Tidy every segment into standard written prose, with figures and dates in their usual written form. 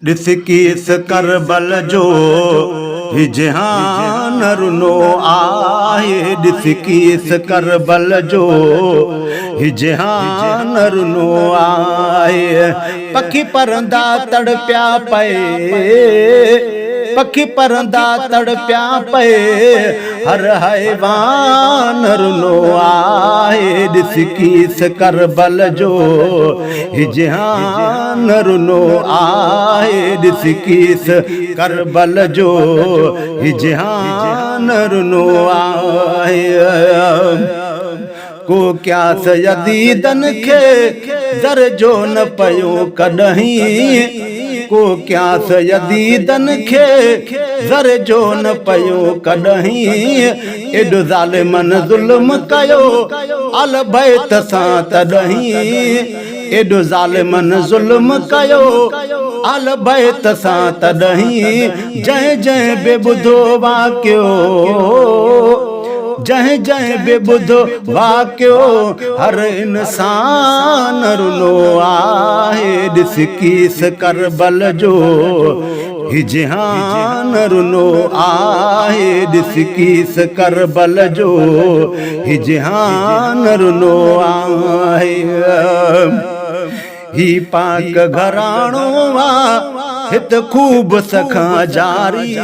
ॾिसकीस करबल जो ही जहान रुनो आहे। ॾिसकीस करबल जो ही जहान रुनो आहे। पखी परंदा तड़पिया पए, पखी परंदा तड़पिया पए, हर हैवान रुनो आहे। ॾिसकीस करबल जो ही जहान रुनो आहे। ॾिसकीस करबल जो ही जहान रुनो आहे। को क्यास यदीदन खे दर जो न पयो कॾहिं। को क्यास यदीदन खे दर जो न पयो कॾहिं। एॾो ज़ालिमन ज़ुल्म कयो अल बैत सां तॾहिं। एॾो ज़ालिमन ज़ुल्म कयो अल बैत सां तॾहिं। जंहिं जंहिं बे ॿुधो वाक़ियो, जंहिं जंहिं बे ॿुधो वाक़ियो, हर इंसान रुनो आहे। ॾिसकीस करबल जो ही जहान रुनो आहे। ॾिसकीस करबल जो ही जहान रुनो आहे। ही पाक घराणो आ हित खूब सखा जारी।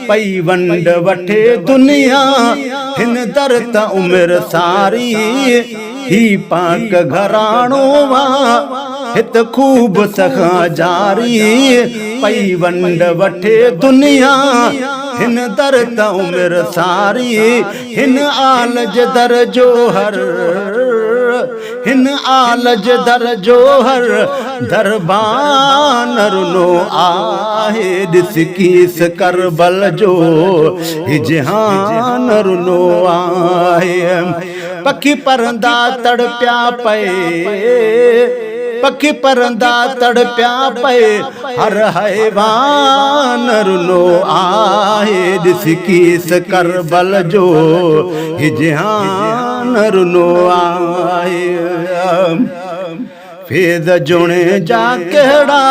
पई वंड वठे दुनिया हिन दर त उमिरि सारी। ही पाक घराणो आ हित खूब सखा जारी। पई वंड वठे दुनिया हिन दर त उमिरि सारी। हिन आलज दर जो हर, हिन आलज दर जो हर दरबान रुनो आहे। ॾिसकीस करबल जो ही जहान रुनो आहे। पखी परंदा तड़पिया पए, पखी परंदा तड़पिया पए, हर हैवान रुनो आहे। ॾिसकीस करबल जो ही जहान रुनो आहे। फेद जुणे जा कहिड़ा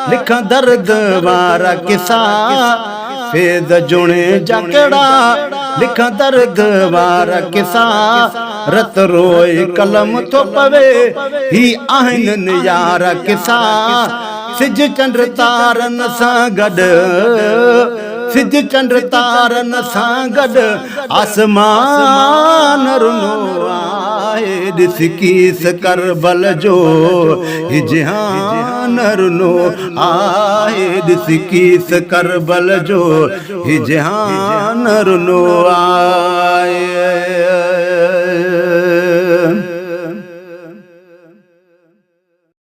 लिख दर्द वारा किसा। फेद जुणे जा कहिड़ा लिख दर्द वारा किसा। रत रोए कलम थो पवे, ही आहिनि यारा किसा। सिज चंड तारन सां गॾु, सिज चंड तारन सां गॾु आसमान रुनो आहे। ॾिसकीस करबल जो ही जहान रुनो आहे। ॾिसकीस करबल जो ही जहान रुनो आहे।